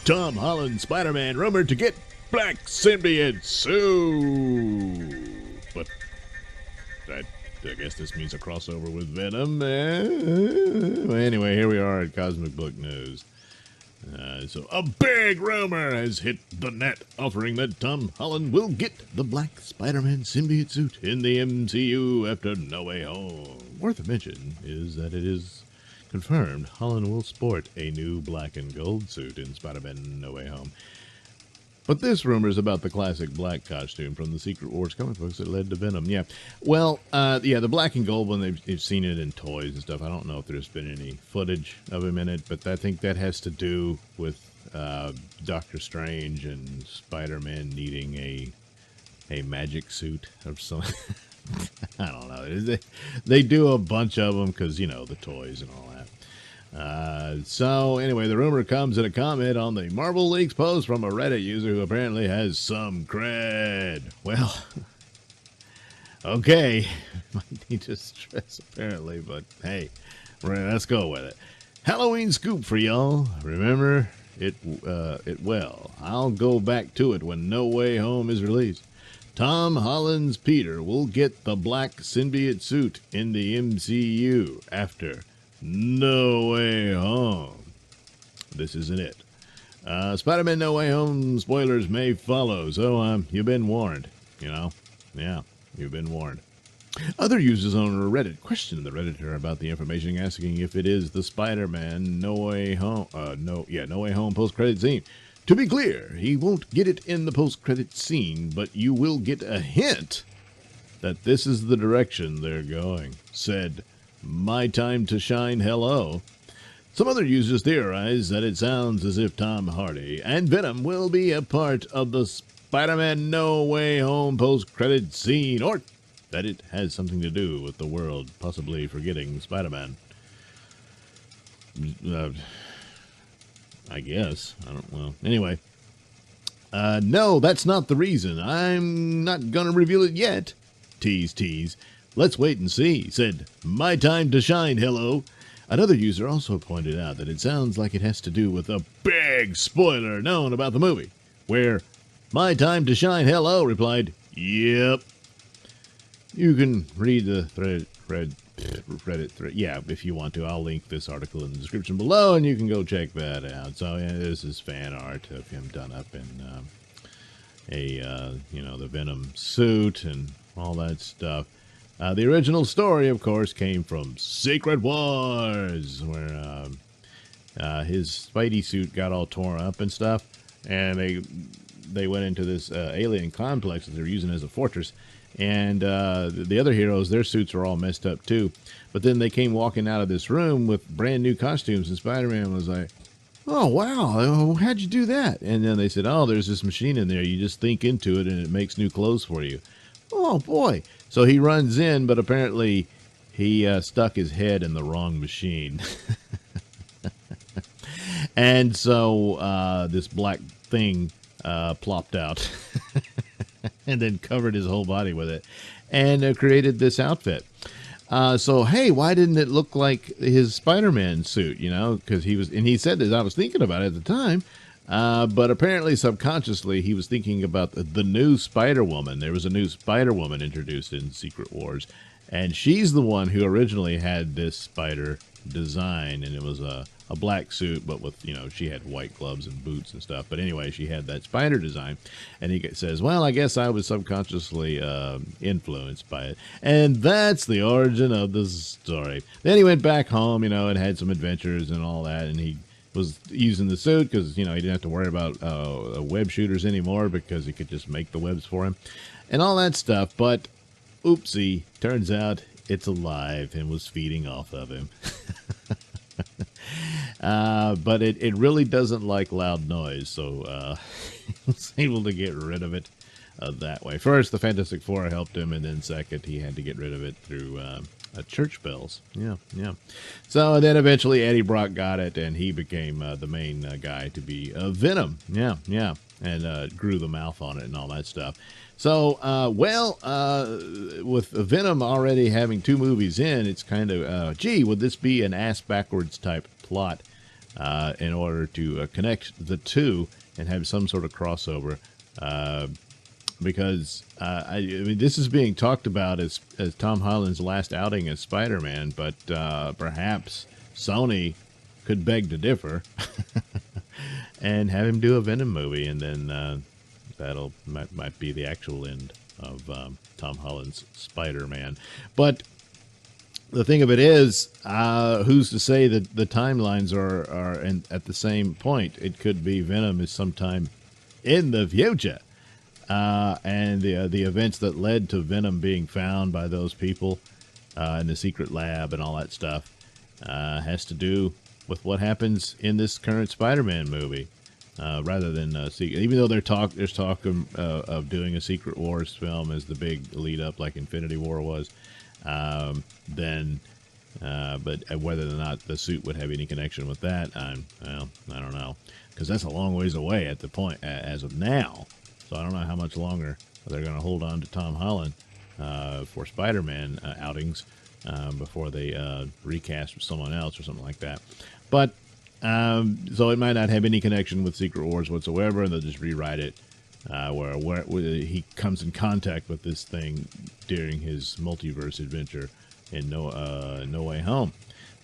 Tom Holland Spider-Man rumored to get black symbiote suit. But I guess this means a crossover with Venom. Anyway, here we are at Cosmic Book News. So a big rumor has hit the net, offering that Tom Holland will get the black Spider-Man symbiote suit in the MCU after No Way Home. Worth a mention is that it is confirmed Holland will sport a new black and gold suit in Spider-Man No Way Home. But this rumor is about the classic black costume from the Secret Wars comic books that led to Venom. Yeah, well, the black and gold one, they've seen it in toys and stuff. I don't know if there's been any footage of him in it, but I think that has to do with Doctor Strange and Spider-Man needing a magic suit or something. I don't know. They do a bunch of them because, the toys and all that. So anyway, the rumor comes in a comment on the Marvel Leaks post from a Reddit user who apparently has some cred. Well, okay, might need to stress apparently, but hey, let's go with it. Halloween scoop for y'all. Remember it well. I'll go back to it when No Way Home is released. Tom Holland's Peter will get the black symbiote suit in the MCU after No Way Home. This isn't it. Spider-Man No Way Home spoilers may follow, so you've been warned, Yeah, you've been warned. Other users on Reddit questioned the Redditor about the information, asking if it is the Spider-Man No Way Home, No Way Home post-credit scene. To be clear, he won't get it in the post-credit scene, but you will get a hint that this is the direction they're going, said My Time to Shine Hello. Some other users theorize that it sounds as if Tom Hardy and Venom will be a part of the Spider-Man No Way Home post-credit scene, or that it has something to do with the world possibly forgetting Spider-Man. I guess. Anyway. No, that's not the reason. I'm not going to reveal it yet. Tease, tease. Let's wait and see, said My Time to Shine Hello. Another user also pointed out that it sounds like it has to do with a big spoiler known about the movie, where My Time to Shine Hello replied, Yep. You can read the Reddit thread. Yeah, if you want to. I'll link this article in the description below, and you can go check that out. So, this is fan art of him done up in the Venom suit and all that stuff. The original story, of course, came from Secret Wars, where his Spidey suit got all torn up and stuff, and they went into this alien complex that they're using as a fortress. And the other heroes, their suits were all messed up too. But then they came walking out of this room with brand new costumes, and Spider-Man was like, oh, wow, how'd you do that? And then they said, oh, there's this machine in there. You just think into it, and it makes new clothes for you. Oh, boy. So he runs in, but apparently he stuck his head in the wrong machine. And so this black thing plopped out. And then covered his whole body with it, and created this outfit. So, hey, why didn't it look like his Spider-Man suit, Because he said this, I was thinking about it at the time, but apparently subconsciously he was thinking about the new Spider-Woman. There was a new Spider-Woman introduced in Secret Wars, and she's the one who originally had this spider design, and it was a black suit, but with, she had white gloves and boots and stuff. But anyway, she had that spider design. And he says, well, I guess I was subconsciously influenced by it. And that's the origin of the story. Then he went back home, and had some adventures and all that. And he was using the suit because, he didn't have to worry about web shooters anymore because he could just make the webs for him and all that stuff. But oopsie, turns out it's alive and was feeding off of him. But it really doesn't like loud noise, so he was able to get rid of it that way. First, the Fantastic Four helped him, and then second, he had to get rid of it through church bells. Yeah. So and then eventually Eddie Brock got it, and he became the main guy to be Venom. Yeah, and grew the mouth on it and all that stuff. So, with Venom already having 2 movies in, it's kind of, would this be an ass-backwards type plot in order to connect the two and have some sort of crossover. Because I mean, this is being talked about as Tom Holland's last outing as Spider-Man, but perhaps Sony could beg to differ and have him do a Venom movie, and then that'll might be the actual end of Tom Holland's Spider-Man. But the thing of it is, who's to say that the timelines are at the same point? It could be Venom is sometime in the future. And the events that led to Venom being found by those people in the secret lab and all that stuff has to do with what happens in this current Spider-Man movie, rather than even though there's talk of doing a Secret Wars film as the big lead up, like Infinity War was. But whether or not the suit would have any connection with that, I don't know, because that's a long ways away at the point as of now. So I don't know how much longer they're going to hold on to Tom Holland for Spider-Man outings before they recast with someone else or something like that. But so it might not have any connection with Secret Wars whatsoever, and they'll just rewrite it where he comes in contact with this thing during his multiverse adventure in No Way Home.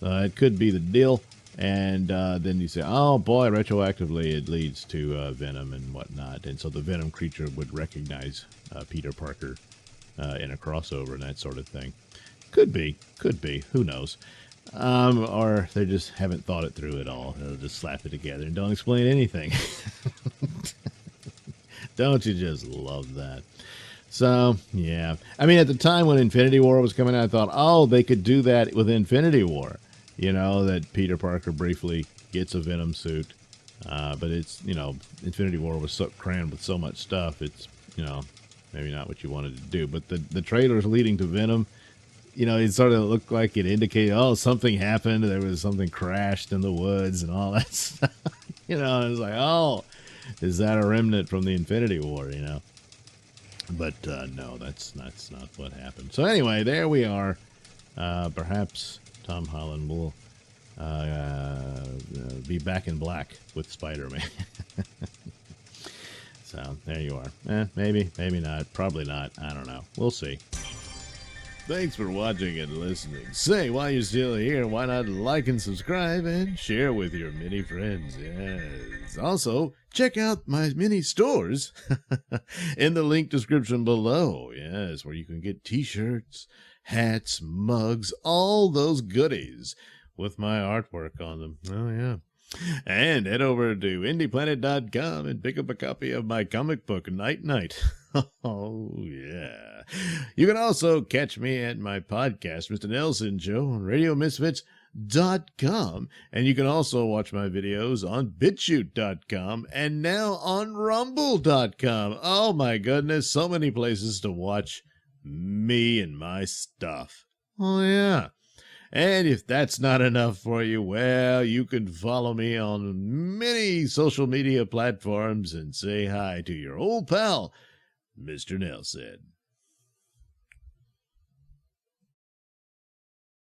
It could be the deal. And then you say, oh boy, retroactively it leads to Venom and whatnot. And so the Venom creature would recognize Peter Parker in a crossover and that sort of thing. Could be. Who knows? Or they just haven't thought it through at all. They'll just slap it together and don't explain anything. Don't you just love that? So, yeah. I mean, at the time when Infinity War was coming out, I thought, oh, they could do that with Infinity War. You know, that Peter Parker briefly gets a Venom suit. But it's, Infinity War was so crammed with so much stuff. It's, maybe not what you wanted to do. But the trailers leading to Venom, it sort of looked like it indicated, oh, something happened. There was something crashed in the woods and all that stuff. It was like, oh, is that a remnant from the Infinity War, But no, that's not what happened. So anyway, there we are. Perhaps Tom Holland will be back in black with Spider-Man. So there you are. Maybe not. Probably not. I don't know. We'll see. Thanks for watching and listening. Say, while you're still here, why not like and subscribe and share with your many friends? Yes. Also, check out my mini stores in the link description below. Yes, where you can get t-shirts, hats, mugs, all those goodies with my artwork on them. Oh, yeah. And head over to indieplanet.com and pick up a copy of my comic book, Night Night. Oh, yeah. You can also catch me at my podcast, Mr Nailsin Show, on RadioMisfits.com. And you can also watch my videos on BitChute.com and now on Rumble.com. Oh, my goodness. So many places to watch me and my stuff. Oh, yeah. And if that's not enough for you, well, you can follow me on many social media platforms and say hi to your old pal, Mr. Nailsin.